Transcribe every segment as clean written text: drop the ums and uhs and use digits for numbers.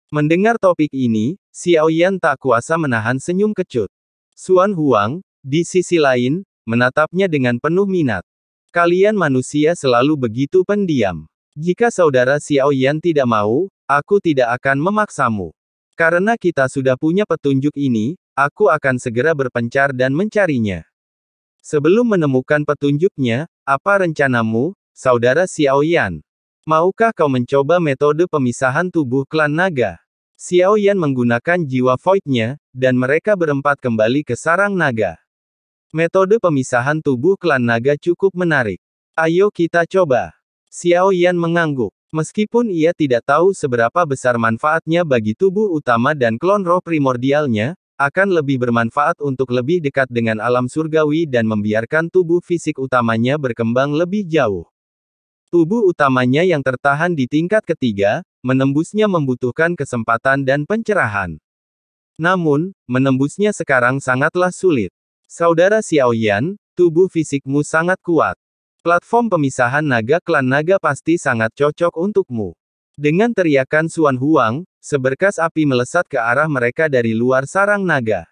Mendengar topik ini, Xiao Yan tak kuasa menahan senyum kecut. Xuan Huang, di sisi lain, menatapnya dengan penuh minat. Kalian manusia selalu begitu pendiam. Jika saudara Xiao Yan tidak mau, aku tidak akan memaksamu. Karena kita sudah punya petunjuk ini, aku akan segera berpencar dan mencarinya. Sebelum menemukan petunjuknya, apa rencanamu, saudara Xiao Yan? Maukah kau mencoba metode pemisahan tubuh klan naga? Xiao Yan menggunakan jiwa void-nya, dan mereka berempat kembali ke sarang naga. Metode pemisahan tubuh klan naga cukup menarik. Ayo kita coba. Xiao Yan mengangguk. Meskipun ia tidak tahu seberapa besar manfaatnya bagi tubuh utama dan klon roh primordialnya, akan lebih bermanfaat untuk lebih dekat dengan alam surgawi dan membiarkan tubuh fisik utamanya berkembang lebih jauh. Tubuh utamanya yang tertahan di tingkat ketiga, menembusnya membutuhkan kesempatan dan pencerahan. Namun, menembusnya sekarang sangatlah sulit. Saudara Xiao Yan, tubuh fisikmu sangat kuat. Platform pemisahan naga klan naga pasti sangat cocok untukmu. Dengan teriakan Xuan Huang, seberkas api melesat ke arah mereka dari luar sarang naga.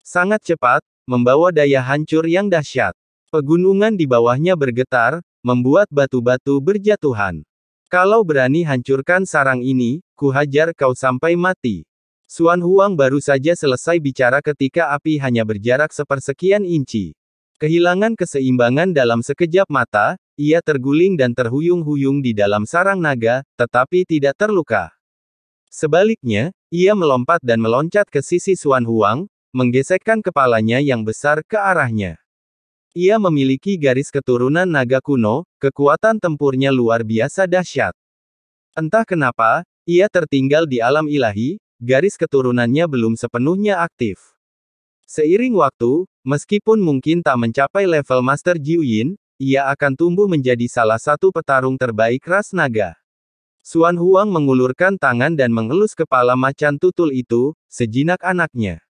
Sangat cepat, membawa daya hancur yang dahsyat. Pegunungan di bawahnya bergetar, membuat batu-batu berjatuhan. Kalau berani hancurkan sarang ini, kuhajar kau sampai mati. Xuan Huang baru saja selesai bicara ketika api hanya berjarak sepersekian inci. Kehilangan keseimbangan dalam sekejap mata, ia terguling dan terhuyung-huyung di dalam sarang naga, tetapi tidak terluka. Sebaliknya, ia melompat dan meloncat ke sisi Xuan Huang, menggesekkan kepalanya yang besar ke arahnya. Ia memiliki garis keturunan naga kuno, kekuatan tempurnya luar biasa dahsyat. Entah kenapa, ia tertinggal di alam ilahi, garis keturunannya belum sepenuhnya aktif. Seiring waktu, meskipun mungkin tak mencapai level Master Jiuyin, ia akan tumbuh menjadi salah satu petarung terbaik ras naga. Xuan Huang mengulurkan tangan dan mengelus kepala macan tutul itu, sejinak anaknya.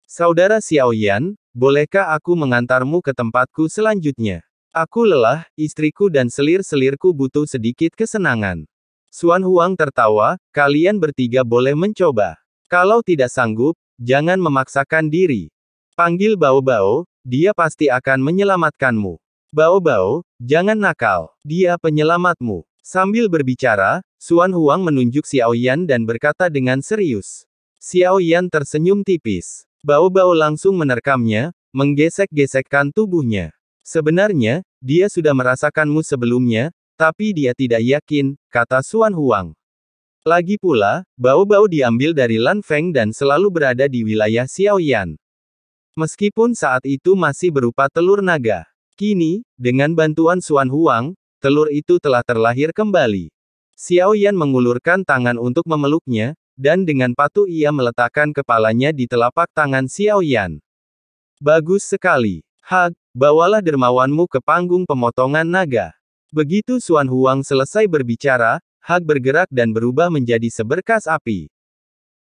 Saudara Xiao Yan, bolehkah aku mengantarmu ke tempatku selanjutnya? Aku lelah, istriku dan selir-selirku butuh sedikit kesenangan. Xuan Huang tertawa, kalian bertiga boleh mencoba. Kalau tidak sanggup, jangan memaksakan diri. Panggil Bao Bao, dia pasti akan menyelamatkanmu. Bao Bao, jangan nakal, dia penyelamatmu. Sambil berbicara, Xuan Huang menunjuk Xiao Yan dan berkata dengan serius. Xiao Yan tersenyum tipis. Bao Bao langsung menerkamnya, menggesek-gesekkan tubuhnya. Sebenarnya, dia sudah merasakanmu sebelumnya, tapi dia tidak yakin, kata Xuan Huang. Lagi pula, Bao Bao diambil dari Lan Feng dan selalu berada di wilayah Xiao Yan. Meskipun saat itu masih berupa telur naga. Kini, dengan bantuan Xuan Huang, telur itu telah terlahir kembali. Xiao Yan mengulurkan tangan untuk memeluknya, dan dengan patuh ia meletakkan kepalanya di telapak tangan Xiao Yan. Bagus sekali. Hag, bawalah dermawanmu ke panggung pemotongan naga. Begitu Xuan Huang selesai berbicara, Hag bergerak dan berubah menjadi seberkas api.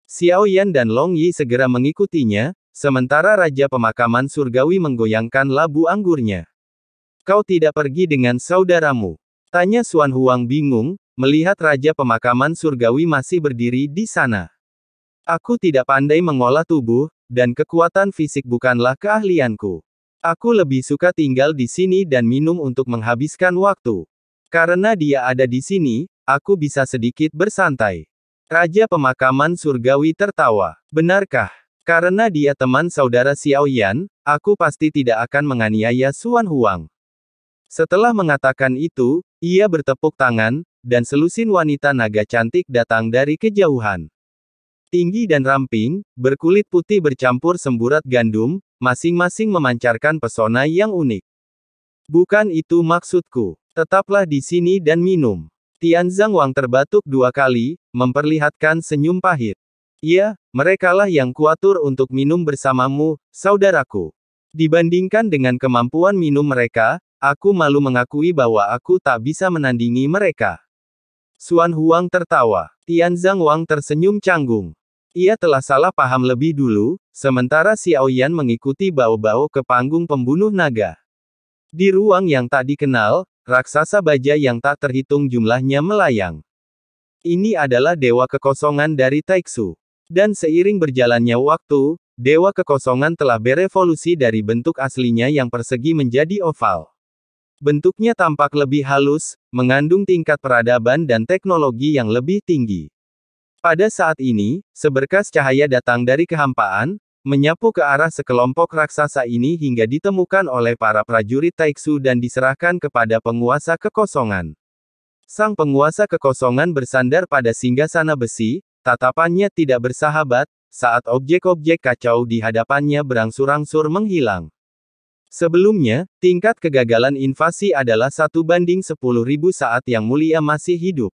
Xiao Yan dan Long Yi segera mengikutinya, sementara Raja Pemakaman Surgawi menggoyangkan labu anggurnya. Kau tidak pergi dengan saudaramu? Tanya Xuan Huang bingung, melihat Raja Pemakaman Surgawi masih berdiri di sana. Aku tidak pandai mengolah tubuh, dan kekuatan fisik bukanlah keahlianku. Aku lebih suka tinggal di sini dan minum untuk menghabiskan waktu. Karena dia ada di sini, aku bisa sedikit bersantai. Raja Pemakaman Surgawi tertawa. Benarkah? Karena dia teman saudara Xiao Yan, aku pasti tidak akan menganiaya Xuan Huang. Setelah mengatakan itu, ia bertepuk tangan, dan selusin wanita naga cantik datang dari kejauhan. Tinggi dan ramping, berkulit putih bercampur semburat gandum, masing-masing memancarkan pesona yang unik. Bukan itu maksudku. Tetaplah di sini dan minum. Tianzang Wang terbatuk 2 kali, memperlihatkan senyum pahit. Iya, merekalah yang kuatur untuk minum bersamamu, saudaraku. Dibandingkan dengan kemampuan minum mereka, aku malu mengakui bahwa aku tak bisa menandingi mereka. Xuan Huang tertawa. Tianzang Wang tersenyum canggung. Ia telah salah paham lebih dulu, sementara Xiao Yan mengikuti Bao Bao ke panggung pembunuh naga. Di ruang yang tak dikenal, raksasa baja yang tak terhitung jumlahnya melayang. Ini adalah dewa kekosongan dari Taixu. Dan seiring berjalannya waktu, dewa kekosongan telah berevolusi dari bentuk aslinya yang persegi menjadi oval. Bentuknya tampak lebih halus, mengandung tingkat peradaban dan teknologi yang lebih tinggi. Pada saat ini, seberkas cahaya datang dari kehampaan, menyapu ke arah sekelompok raksasa ini hingga ditemukan oleh para prajurit Taixu dan diserahkan kepada penguasa kekosongan. Sang penguasa kekosongan bersandar pada singgasana besi, tatapannya tidak bersahabat, saat objek-objek kacau di hadapannya berangsur-angsur menghilang. Sebelumnya, tingkat kegagalan invasi adalah 1:10.000 saat Yang Mulia masih hidup.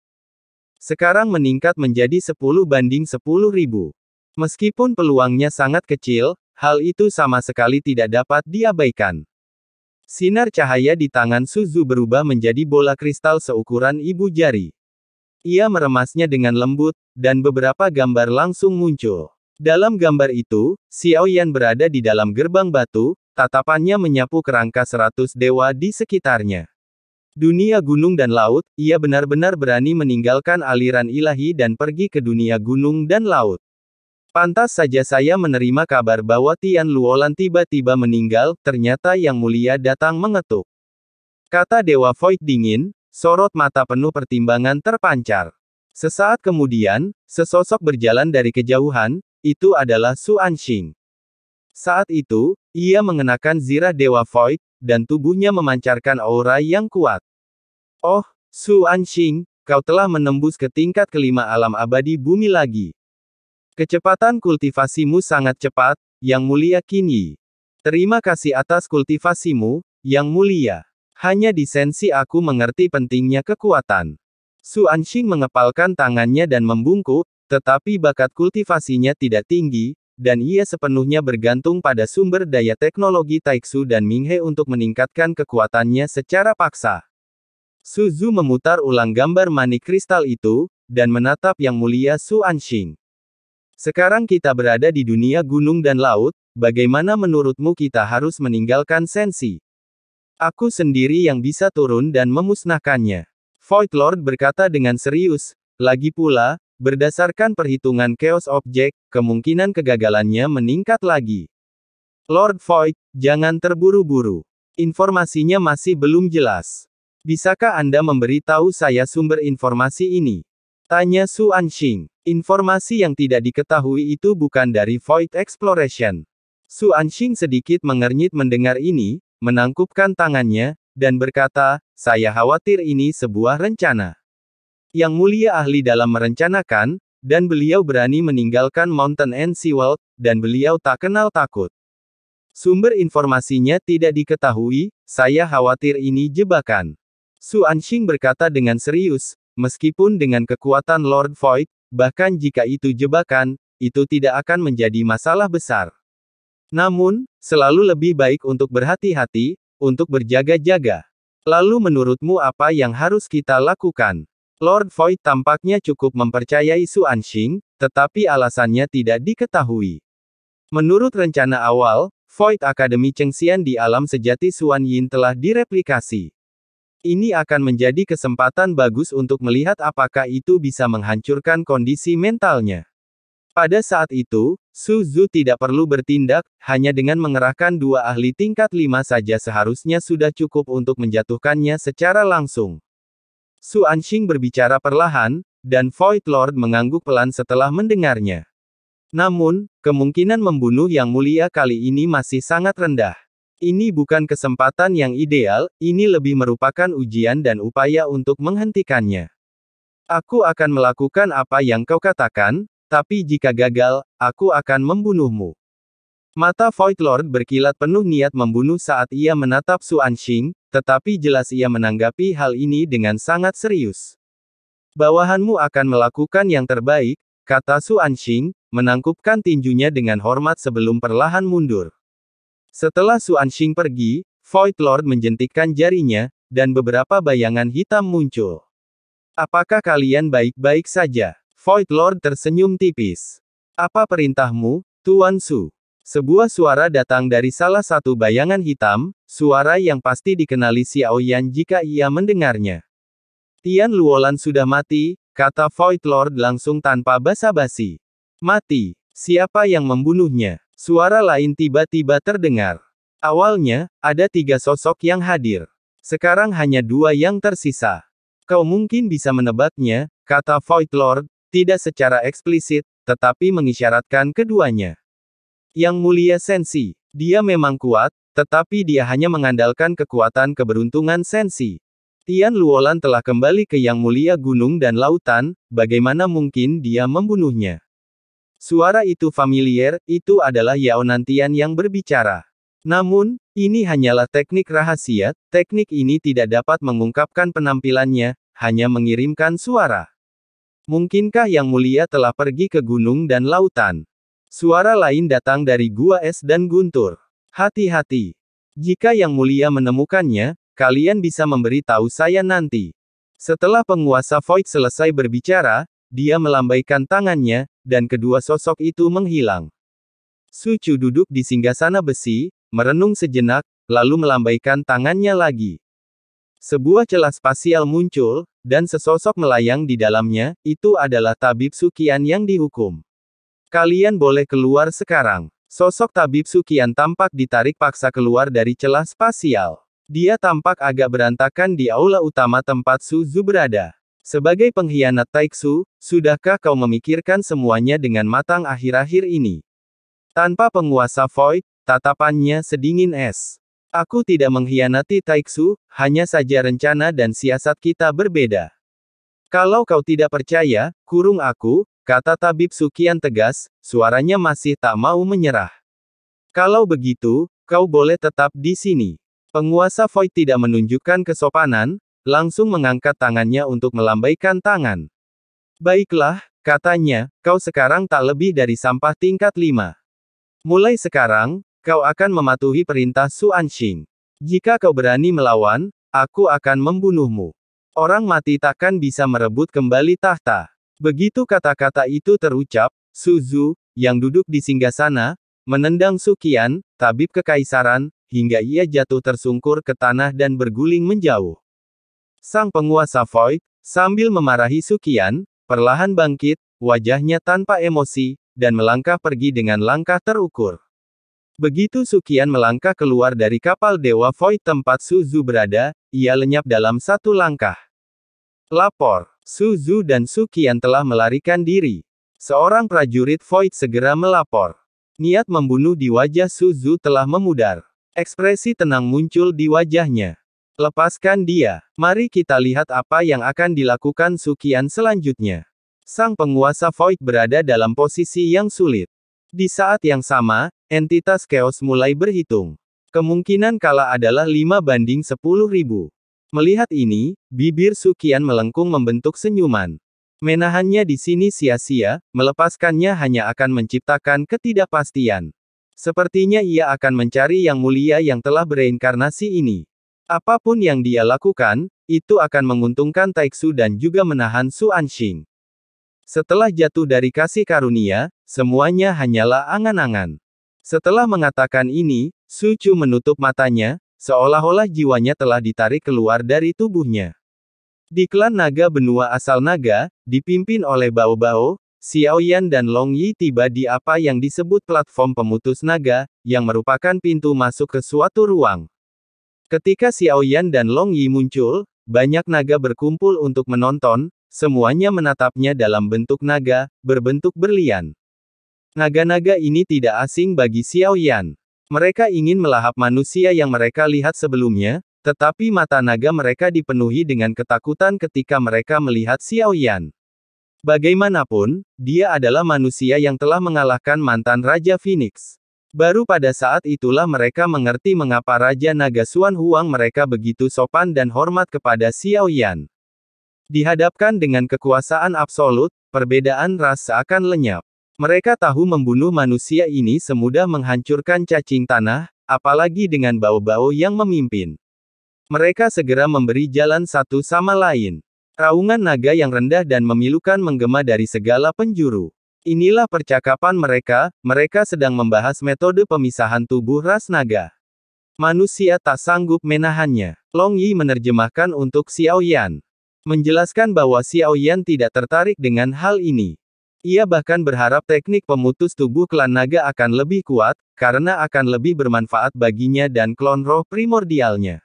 Sekarang meningkat menjadi 10:10.000. Meskipun peluangnya sangat kecil, hal itu sama sekali tidak dapat diabaikan. Sinar cahaya di tangan Suzu berubah menjadi bola kristal seukuran ibu jari. Ia meremasnya dengan lembut, dan beberapa gambar langsung muncul. Dalam gambar itu, Xiaoyan berada di dalam gerbang batu, tatapannya menyapu kerangka 100 dewa di sekitarnya. Dunia gunung dan laut, ia benar-benar berani meninggalkan aliran ilahi dan pergi ke dunia gunung dan laut. Pantas saja saya menerima kabar bahwa Tian Luolan tiba-tiba meninggal, ternyata Yang Mulia datang mengetuk. Kata Dewa Void dingin, sorot mata penuh pertimbangan terpancar. Sesaat kemudian, sesosok berjalan dari kejauhan, itu adalah Su Anxing. Saat itu, ia mengenakan zirah Dewa Void, dan tubuhnya memancarkan aura yang kuat. Oh, Su Anxing, kau telah menembus ke tingkat kelima alam abadi bumi lagi. Kecepatan kultivasimu sangat cepat, Yang Mulia Qinyi. Terima kasih atas kultivasimu, Yang Mulia. Hanya di sensi aku mengerti pentingnya kekuatan. Su Anxing mengepalkan tangannya dan membungkuk, tetapi bakat kultivasinya tidak tinggi, dan ia sepenuhnya bergantung pada sumber daya teknologi Taixu dan Minghe untuk meningkatkan kekuatannya secara paksa. Suzu memutar ulang gambar manik kristal itu, dan menatap Yang Mulia Su Anxing. Sekarang kita berada di dunia gunung dan laut, bagaimana menurutmu kita harus meninggalkan sensi? Aku sendiri yang bisa turun dan memusnahkannya. Void Lord berkata dengan serius, lagi pula, berdasarkan perhitungan Chaos Object, kemungkinan kegagalannya meningkat lagi. Lord Void, jangan terburu-buru. Informasinya masih belum jelas. Bisakah Anda memberitahu saya sumber informasi ini? Tanya Su Anxing. Informasi yang tidak diketahui itu bukan dari Void Exploration. Su Anxing sedikit mengernyit mendengar ini, menangkupkan tangannya, dan berkata, saya khawatir ini sebuah rencana. Yang Mulia ahli dalam merencanakan, dan beliau berani meninggalkan Mountain and Sea World, dan beliau tak kenal takut. Sumber informasinya tidak diketahui, saya khawatir ini jebakan. Su Anxing berkata dengan serius, meskipun dengan kekuatan Lord Void, bahkan jika itu jebakan, itu tidak akan menjadi masalah besar. Namun, selalu lebih baik untuk berhati-hati, untuk berjaga-jaga. Lalu menurutmu apa yang harus kita lakukan? Lord Void tampaknya cukup mempercayai Su Anxing, tetapi alasannya tidak diketahui. Menurut rencana awal, Void Academy Chengxian di alam sejati Xuan Yin telah direplikasi. Ini akan menjadi kesempatan bagus untuk melihat apakah itu bisa menghancurkan kondisi mentalnya. Pada saat itu, Su Zhu tidak perlu bertindak, hanya dengan mengerahkan 2 ahli tingkat 5 saja seharusnya sudah cukup untuk menjatuhkannya secara langsung. Su Anxing berbicara perlahan, dan Void Lord mengangguk pelan setelah mendengarnya. Namun, kemungkinan membunuh Yang Mulia kali ini masih sangat rendah. Ini bukan kesempatan yang ideal, ini lebih merupakan ujian dan upaya untuk menghentikannya. Aku akan melakukan apa yang kau katakan, tapi jika gagal, aku akan membunuhmu. Mata Void Lord berkilat penuh niat membunuh saat ia menatap Su Anxing, tetapi jelas ia menanggapi hal ini dengan sangat serius. Bawahanmu akan melakukan yang terbaik, kata Su Anxing, menangkupkan tinjunya dengan hormat sebelum perlahan mundur. Setelah Su Anxing pergi, Void Lord menjentikkan jarinya, dan beberapa bayangan hitam muncul. Apakah kalian baik-baik saja? Void Lord tersenyum tipis. Apa perintahmu, Tuan Su? Sebuah suara datang dari salah satu bayangan hitam, suara yang pasti dikenali Xiaoyan jika ia mendengarnya. Tian Luolan sudah mati, kata Void Lord langsung tanpa basa-basi. Mati. Siapa yang membunuhnya? Suara lain tiba-tiba terdengar. Awalnya, ada 3 sosok yang hadir. Sekarang hanya 2 yang tersisa. Kau mungkin bisa menebaknya, kata Void Lord, tidak secara eksplisit, tetapi mengisyaratkan keduanya. Yang Mulia Sensi. Dia memang kuat, tetapi dia hanya mengandalkan kekuatan keberuntungan Sensi. Tian Luolan telah kembali ke Yang Mulia Gunung dan Lautan, bagaimana mungkin dia membunuhnya? Suara itu familiar, itu adalah Yao Nantian yang berbicara. Namun, ini hanyalah teknik rahasia, teknik ini tidak dapat mengungkapkan penampilannya, hanya mengirimkan suara. Mungkinkah Yang Mulia telah pergi ke gunung dan lautan? Suara lain datang dari gua es dan guntur. Hati-hati. Jika Yang Mulia menemukannya, kalian bisa memberi tahu saya nanti. Setelah penguasa Void selesai berbicara, dia melambaikan tangannya, dan kedua sosok itu menghilang. Su Chu duduk di singgasana besi, merenung sejenak, lalu melambaikan tangannya lagi. Sebuah celah spasial muncul, dan sesosok melayang di dalamnya, itu adalah Tabib Sukian yang dihukum. Kalian boleh keluar sekarang. Sosok Tabib Sukian tampak ditarik paksa keluar dari celah spasial. Dia tampak agak berantakan di aula utama tempat Su Zhu berada. Sebagai pengkhianat Taiksu, sudahkah kau memikirkan semuanya dengan matang akhir-akhir ini? Tanpa penguasa Void, tatapannya sedingin es. Aku tidak mengkhianati Taiksu, hanya saja rencana dan siasat kita berbeda. Kalau kau tidak percaya, kurung aku, kata Tabib Sukian tegas, suaranya masih tak mau menyerah. Kalau begitu, kau boleh tetap di sini. Penguasa Void tidak menunjukkan kesopanan, langsung mengangkat tangannya untuk melambaikan tangan. Baiklah, katanya, kau sekarang tak lebih dari sampah tingkat 5. Mulai sekarang, kau akan mematuhi perintah Su Anxing. Jika kau berani melawan, aku akan membunuhmu. Orang mati takkan bisa merebut kembali tahta. Begitu kata-kata itu terucap, Su Zhu, yang duduk di singgasana, menendang Sukian, tabib kekaisaran, hingga ia jatuh tersungkur ke tanah dan berguling menjauh. Sang penguasa Void, sambil memarahi Sukian, perlahan bangkit, wajahnya tanpa emosi, dan melangkah pergi dengan langkah terukur. Begitu Sukian melangkah keluar dari kapal Dewa Void tempat Su Zhu berada, ia lenyap dalam 1 langkah. Lapor, Su Zhu dan Sukian telah melarikan diri. Seorang prajurit Void segera melapor. Niat membunuh di wajah Su Zhu telah memudar. Ekspresi tenang muncul di wajahnya. Lepaskan dia. Mari kita lihat apa yang akan dilakukan Sukian selanjutnya. Sang penguasa Void berada dalam posisi yang sulit. Di saat yang sama, entitas Chaos mulai berhitung. Kemungkinan kalah adalah 5/10.000. Melihat ini, bibir Sukian melengkung membentuk senyuman. Menahannya di sini sia-sia, melepaskannya hanya akan menciptakan ketidakpastian. Sepertinya ia akan mencari Yang Mulia yang telah bereinkarnasi ini. Apapun yang dia lakukan, itu akan menguntungkan Taiksu dan juga menahan Su Anxing. Setelah jatuh dari kasih karunia, semuanya hanyalah angan-angan. Setelah mengatakan ini, Su Chu menutup matanya, seolah-olah jiwanya telah ditarik keluar dari tubuhnya. Di klan naga benua asal naga, dipimpin oleh Bao Bao, Xiaoyan dan Long Yi tiba di apa yang disebut platform pemutus naga, yang merupakan pintu masuk ke suatu ruang. Ketika Xiaoyan dan Long Yi muncul, banyak naga berkumpul untuk menonton, semuanya menatapnya dalam bentuk naga, berbentuk berlian. Naga-naga ini tidak asing bagi Xiaoyan. Mereka ingin melahap manusia yang mereka lihat sebelumnya, tetapi mata naga mereka dipenuhi dengan ketakutan ketika mereka melihat Xiaoyan. Bagaimanapun, dia adalah manusia yang telah mengalahkan mantan Raja Phoenix. Baru pada saat itulah mereka mengerti mengapa Raja Naga Xuan Huang mereka begitu sopan dan hormat kepada Xiaoyan. Dihadapkan dengan kekuasaan absolut, perbedaan ras seakan lenyap. Mereka tahu membunuh manusia ini semudah menghancurkan cacing tanah, apalagi dengan Bao-Bao yang memimpin. Mereka segera memberi jalan satu sama lain. Raungan naga yang rendah dan memilukan menggema dari segala penjuru. Inilah percakapan mereka, mereka sedang membahas metode pemisahan tubuh ras naga. Manusia tak sanggup menahannya. Long Yi menerjemahkan untuk Xiaoyan. Menjelaskan bahwa Xiaoyan tidak tertarik dengan hal ini. Ia bahkan berharap teknik pemutus tubuh klan naga akan lebih kuat, karena akan lebih bermanfaat baginya dan klon roh primordialnya.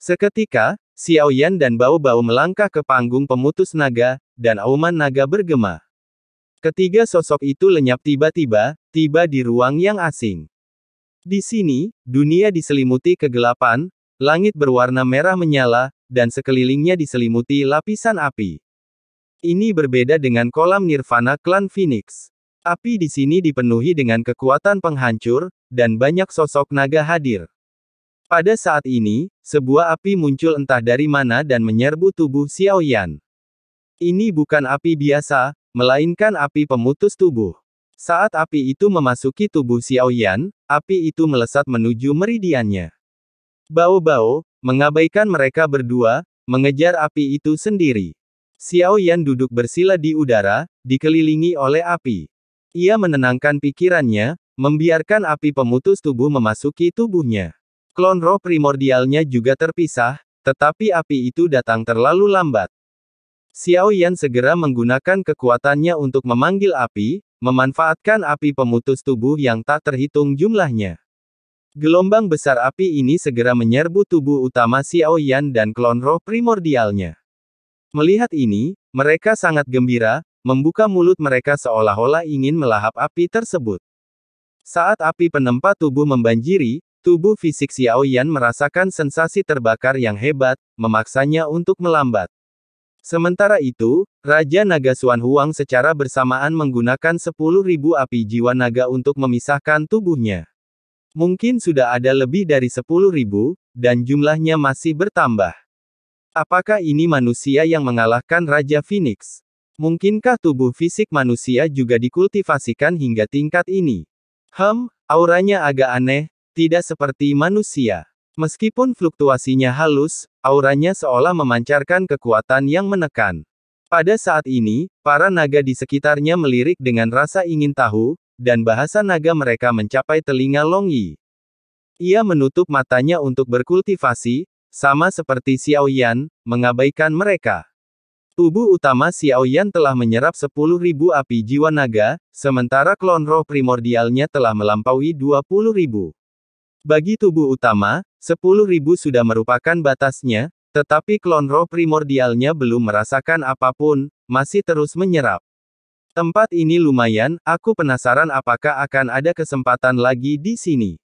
Seketika, Xiaoyan dan Bao Bao melangkah ke panggung pemutus naga, dan auman naga bergema. Ketiga sosok itu lenyap tiba-tiba, tiba di ruang yang asing. Di sini, dunia diselimuti kegelapan, langit berwarna merah menyala, dan sekelilingnya diselimuti lapisan api. Ini berbeda dengan kolam nirvana klan Phoenix. Api di sini dipenuhi dengan kekuatan penghancur, dan banyak sosok naga hadir. Pada saat ini, sebuah api muncul entah dari mana dan menyerbu tubuh Xiaoyan. Ini bukan api biasa, melainkan api pemutus tubuh. Saat api itu memasuki tubuh Xiaoyan, api itu melesat menuju meridiannya. Bao Bao, mengabaikan mereka berdua, mengejar api itu sendiri. Xiaoyan duduk bersila di udara, dikelilingi oleh api. Ia menenangkan pikirannya, membiarkan api pemutus tubuh memasuki tubuhnya. Klon roh primordialnya juga terpisah, tetapi api itu datang terlalu lambat. Xiaoyan segera menggunakan kekuatannya untuk memanggil api, memanfaatkan api pemutus tubuh yang tak terhitung jumlahnya. Gelombang besar api ini segera menyerbu tubuh utama Xiaoyan dan klon roh primordialnya. Melihat ini, mereka sangat gembira, membuka mulut mereka seolah-olah ingin melahap api tersebut. Saat api penempa tubuh membanjiri, tubuh fisik Xiaoyan merasakan sensasi terbakar yang hebat, memaksanya untuk melambat. Sementara itu, Raja Naga Xuan Huang secara bersamaan menggunakan 10.000 api jiwa naga untuk memisahkan tubuhnya. Mungkin sudah ada lebih dari 10.000, dan jumlahnya masih bertambah. Apakah ini manusia yang mengalahkan Raja Phoenix? Mungkinkah tubuh fisik manusia juga dikultivasikan hingga tingkat ini? Auranya agak aneh, tidak seperti manusia. Meskipun fluktuasinya halus, auranya seolah memancarkan kekuatan yang menekan. Pada saat ini, para naga di sekitarnya melirik dengan rasa ingin tahu, dan bahasa naga mereka mencapai telinga Long Yi. Ia menutup matanya untuk berkultivasi, sama seperti Xiaoyan, mengabaikan mereka. Tubuh utama Xiaoyan telah menyerap 10.000 api jiwa naga, sementara klon roh primordialnya telah melampaui 20.000. Bagi tubuh utama, 10.000 sudah merupakan batasnya, tetapi klon roh primordialnya belum merasakan apapun, masih terus menyerap. Tempat ini lumayan, aku penasaran apakah akan ada kesempatan lagi di sini.